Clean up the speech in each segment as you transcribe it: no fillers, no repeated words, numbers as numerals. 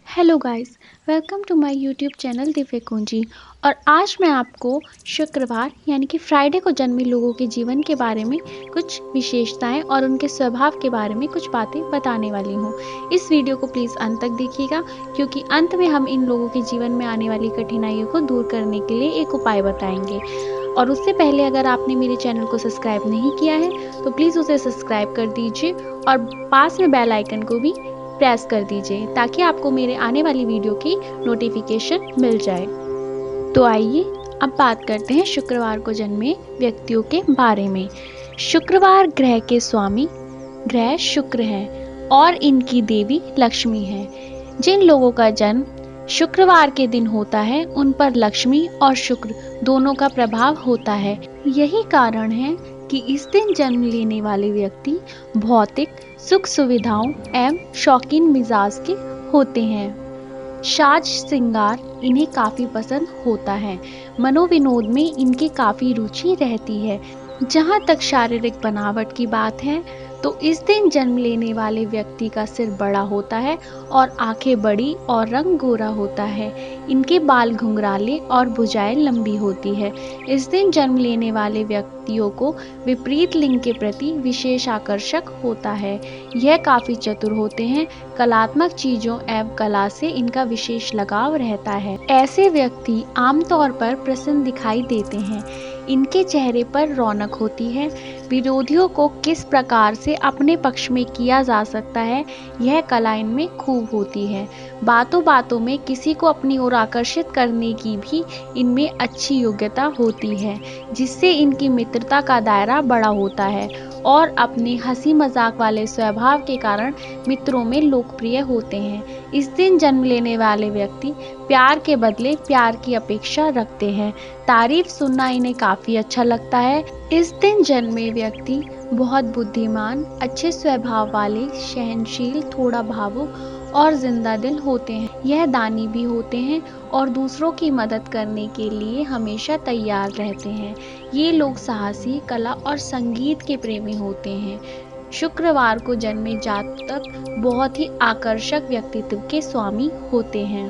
Hello guys, welcome to my YouTube channel Divya Kunji. और आज मैं आपको शुक्रवार यानी कि फ्राइडे को जन्मे लोगों के जीवन के बारे में कुछ विशेषताएं और उनके स्वभाव के बारे में कुछ बातें बताने वाली हूं। इस वीडियो को प्लीज़ अंत तक देखिएगा, क्योंकि अंत में हम इन लोगों के जीवन में आने वाली कठिनाइयों को दूर करने के लिए एक उपाय बताएंगे। और उससे पहले अगर आपने मेरे चैनल को सब्सक्राइब नहीं किया है तो प्लीज़ उसे सब्सक्राइब कर दीजिए और पास में बेल आइकन को भी प्रेस कर दीजिए, ताकि आपको मेरे आने वाली वीडियो की नोटिफिकेशन मिल जाए। तो आइए अब बात करते हैं शुक्रवार को जन्मे व्यक्तियों के बारे में। शुक्रवार ग्रह के स्वामी ग्रह शुक्र हैं और इनकी देवी लक्ष्मी है। जिन लोगों का जन्म शुक्रवार के दिन होता है उन पर लक्ष्मी और शुक्र दोनों का प्रभाव होता है। यही कारण है कि इस दिन जन्म लेने वाले व्यक्ति भौतिक सुख सुविधाओं एवं शौकीन मिजाज के होते हैं। साज श्रृंगार इन्हें काफी पसंद होता है। मनोविनोद में इनकी काफी रुचि रहती है। जहाँ तक शारीरिक बनावट की बात है तो इस दिन जन्म लेने वाले व्यक्ति का सिर बड़ा होता है और आंखें बड़ी और रंग गोरा होता है। इनके बाल घुंघराले और भुजाएं लंबी होती है। इस दिन जन्म लेने वाले व्यक्तियों को विपरीत लिंग के प्रति विशेष आकर्षक होता है। यह काफी चतुर होते हैं। कलात्मक चीजों एवं कला से इनका विशेष लगाव रहता है। ऐसे व्यक्ति आमतौर पर प्रसन्न दिखाई देते हैं। इनके चेहरे पर रौनक होती है। विरोधियों को किस प्रकार से अपने पक्ष में किया जा सकता है, यह कला इनमें खूब होती है। बातों बातों में किसी को अपनी ओर आकर्षित करने की भी इनमें अच्छी योग्यता होती है, जिससे इनकी मित्रता का दायरा बड़ा होता है और अपने हंसी मजाक वाले स्वभाव के कारण मित्रों में लोकप्रिय होते हैं। इस दिन जन्म लेने वाले व्यक्ति प्यार के बदले प्यार की अपेक्षा रखते हैं। तारीफ सुनना इन्हें काफी अच्छा लगता है। इस दिन जन्मे व्यक्ति बहुत बुद्धिमान, अच्छे स्वभाव वाले, सहनशील, थोड़ा भावुक और जिंदा दिल होते हैं। यह दानी भी होते हैं और दूसरों की मदद करने के लिए हमेशा तैयार रहते हैं। ये लोग साहसी, कला और संगीत के प्रेमी होते हैं। शुक्रवार को जन्मे जातक बहुत ही आकर्षक व्यक्तित्व के स्वामी होते हैं।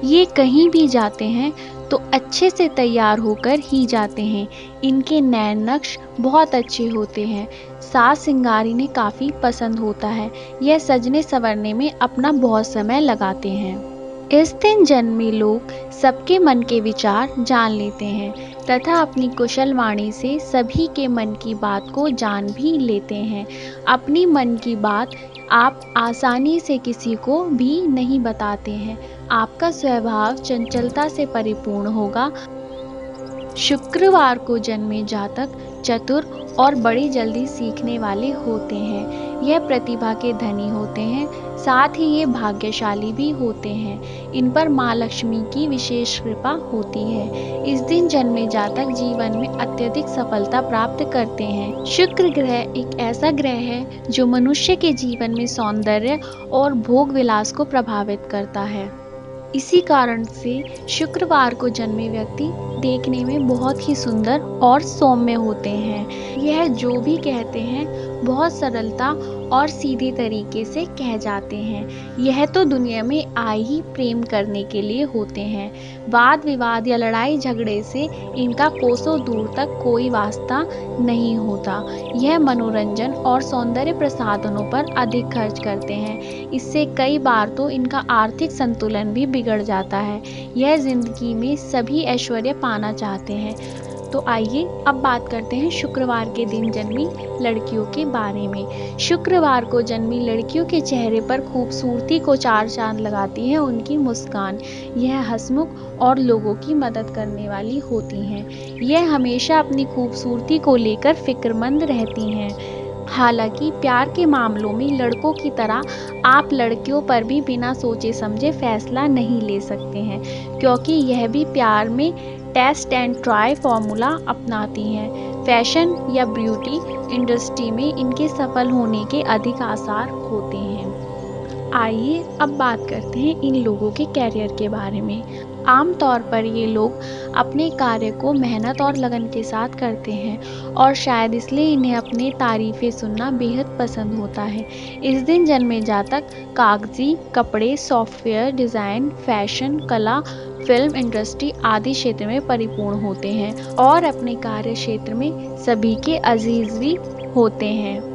ये कहीं भी जाते हैं तो अच्छे से तैयार होकर ही जाते हैं। इनके नैन नक्श बहुत अच्छे होते हैं। साज श्रृंगार इन्हें काफ़ी पसंद होता है। यह सजने संवरने में अपना बहुत समय लगाते हैं। इस दिन जन्मे लोग सबके मन के विचार जान लेते हैं तथा अपनी कुशल वाणी से सभी के मन की बात को जान भी लेते हैं। अपनी मन की बात आप आसानी से किसी को भी नहीं बताते हैं। आपका स्वभाव चंचलता से परिपूर्ण होगा। शुक्रवार को जन्मे जातक चतुर और बड़ी जल्दी सीखने वाले होते हैं। यह प्रतिभा के धनी होते हैं, साथ ही ये भाग्यशाली भी होते हैं। इन पर माँ लक्ष्मी की विशेष कृपा होती है। इस दिन जन्मे जातक जीवन में अत्यधिक सफलता प्राप्त करते हैं। शुक्र ग्रह एक ऐसा ग्रह है जो मनुष्य के जीवन में सौंदर्य और भोग विलास को प्रभावित करता है। इसी कारण से शुक्रवार को जन्मे व्यक्ति देखने में बहुत ही सुंदर और सौम्य होते हैं। यह जो भी कहते हैं बहुत सरलता और सीधे तरीके से कह जाते हैं। यह तो दुनिया में आए ही प्रेम करने के लिए होते हैं। वाद विवाद या लड़ाई झगड़े से इनका कोसों दूर तक कोई वास्ता नहीं होता। यह मनोरंजन और सौंदर्य प्रसाधनों पर अधिक खर्च करते हैं। इससे कई बार तो इनका आर्थिक संतुलन भी बिगड़ जाता है। यह जिंदगी में सभी ऐश्वर्य पाना चाहते हैं। तो आइए अब बात करते हैं शुक्रवार के दिन जन्मी लड़कियों के बारे में। शुक्रवार को जन्मी लड़कियों के चेहरे पर खूबसूरती को चार चांद लगाती है उनकी मुस्कान। यह हंसमुख और लोगों की मदद करने वाली होती हैं। यह हमेशा अपनी खूबसूरती को लेकर फिक्रमंद रहती हैं। हालांकि प्यार के मामलों में लड़कों की तरह आप लड़कियों पर भी बिना सोचे समझे फैसला नहीं ले सकते हैं, क्योंकि यह भी प्यार में टेस्ट एंड ट्राई फॉर्मूला अपनाती हैं। फैशन या ब्यूटी इंडस्ट्री में इनके सफल होने के अधिक आसार होते हैं। आइए अब बात करते हैं इन लोगों के कैरियर के बारे में। आमतौर पर ये लोग अपने कार्य को मेहनत और लगन के साथ करते हैं और शायद इसलिए इन्हें अपनी तारीफ़ें सुनना बेहद पसंद होता है। इस दिन जन्मे जातक कागजी कपड़े, सॉफ्टवेयर डिज़ाइन, फैशन, कला, फिल्म इंडस्ट्री आदि क्षेत्र में परिपूर्ण होते हैं और अपने कार्य क्षेत्र में सभी के अजीज भी होते हैं।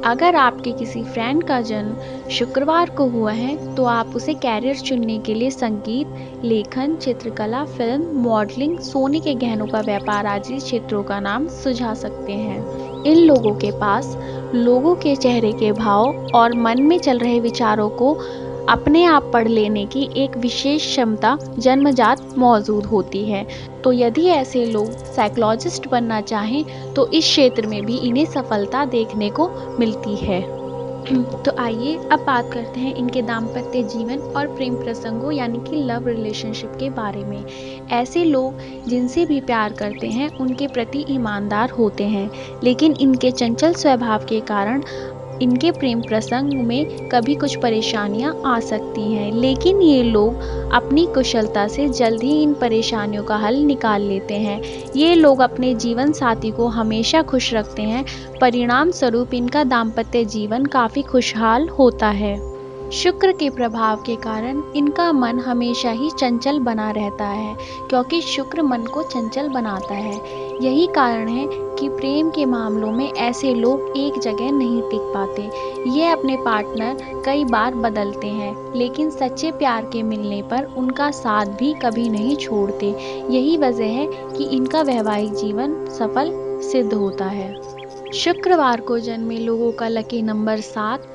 अगर आपके किसी फ्रेंड का जन्म शुक्रवार को हुआ है तो आप उसे कैरियर चुनने के लिए संगीत, लेखन, चित्रकला, फिल्म, मॉडलिंग, सोने के गहनों का व्यापार आदि क्षेत्रों का नाम सुझा सकते हैं। इन लोगों के पास लोगों के चेहरे के भाव और मन में चल रहे विचारों को अपने आप पढ़ लेने की एक विशेष क्षमता जन्मजात मौजूद होती है। तो यदि ऐसे लोग साइकोलॉजिस्ट बनना चाहें तो इस क्षेत्र में भी इन्हें सफलता देखने को मिलती है। तो आइए अब बात करते हैं इनके दाम्पत्य जीवन और प्रेम प्रसंगों यानी कि लव रिलेशनशिप के बारे में। ऐसे लोग जिनसे भी प्यार करते हैं उनके प्रति ईमानदार होते हैं, लेकिन इनके चंचल स्वभाव के कारण इनके प्रेम प्रसंग में कभी कुछ परेशानियां आ सकती हैं, लेकिन ये लोग अपनी कुशलता से जल्द ही इन परेशानियों का हल निकाल लेते हैं। ये लोग अपने जीवन साथी को हमेशा खुश रखते हैं, परिणाम स्वरूप इनका दाम्पत्य जीवन काफ़ी खुशहाल होता है। शुक्र के प्रभाव के कारण इनका मन हमेशा ही चंचल बना रहता है, क्योंकि शुक्र मन को चंचल बनाता है। यही कारण है कि प्रेम के मामलों में ऐसे लोग एक जगह नहीं टिक पाते। ये अपने पार्टनर कई बार बदलते हैं, लेकिन सच्चे प्यार के मिलने पर उनका साथ भी कभी नहीं छोड़ते। यही वजह है कि इनका वैवाहिक जीवन सफल सिद्ध होता है। शुक्रवार को जन्मे लोगों का लकी नंबर 7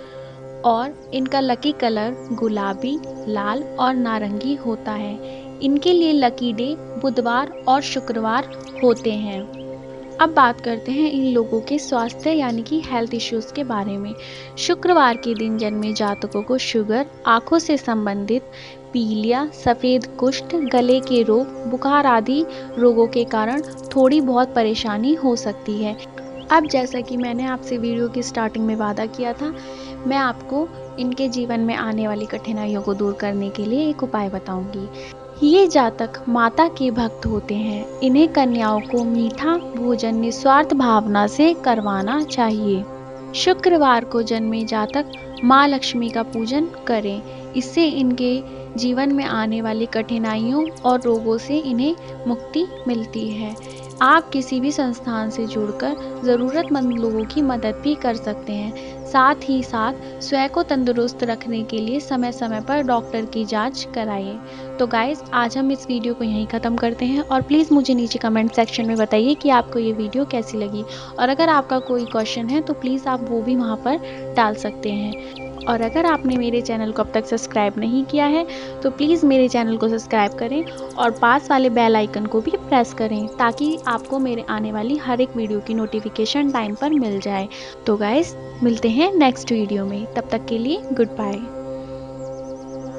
और इनका लकी कलर गुलाबी, लाल और नारंगी होता है। इनके लिए लकी डे बुधवार और शुक्रवार होते हैं। अब बात करते हैं इन लोगों के स्वास्थ्य यानी कि हेल्थ इश्यूज के बारे में। शुक्रवार के दिन जन्मे जातकों को शुगर, आंखों से संबंधित पीलिया, सफ़ेद कुष्ठ, गले के रोग, बुखार आदि रोगों के कारण थोड़ी बहुत परेशानी हो सकती है। अब जैसा कि मैंने आपसे वीडियो की स्टार्टिंग में वादा किया था, मैं आपको इनके जीवन में आने वाली कठिनाइयों को दूर करने के लिए एक उपाय बताऊंगी। ये जातक माता के भक्त होते हैं। इन्हें कन्याओं को मीठा भोजन निस्वार्थ भावना से करवाना चाहिए। शुक्रवार को जन्मे जातक माँ लक्ष्मी का पूजन करें। इससे इनके जीवन में आने वाली कठिनाइयों और रोगों से इन्हें मुक्ति मिलती है। आप किसी भी संस्थान से जुड़कर ज़रूरतमंद लोगों की मदद भी कर सकते हैं। साथ ही साथ स्वयं को तंदुरुस्त रखने के लिए समय समय पर डॉक्टर की जांच कराइए। तो गाइस, आज हम इस वीडियो को यहीं ख़त्म करते हैं और प्लीज़ मुझे नीचे कमेंट सेक्शन में बताइए कि आपको ये वीडियो कैसी लगी, और अगर आपका कोई क्वेश्चन है तो प्लीज़ आप वो भी वहाँ पर डाल सकते हैं। और अगर आपने मेरे चैनल को अब तक सब्सक्राइब नहीं किया है तो प्लीज़ मेरे चैनल को सब्सक्राइब करें और पास वाले बेल आइकन को भी प्रेस करें, ताकि आपको मेरे आने वाली हर एक वीडियो की नोटिफिकेशन टाइम पर मिल जाए। तो गाइस, मिलते हैं नेक्स्ट वीडियो में। तब तक के लिए गुड बाय।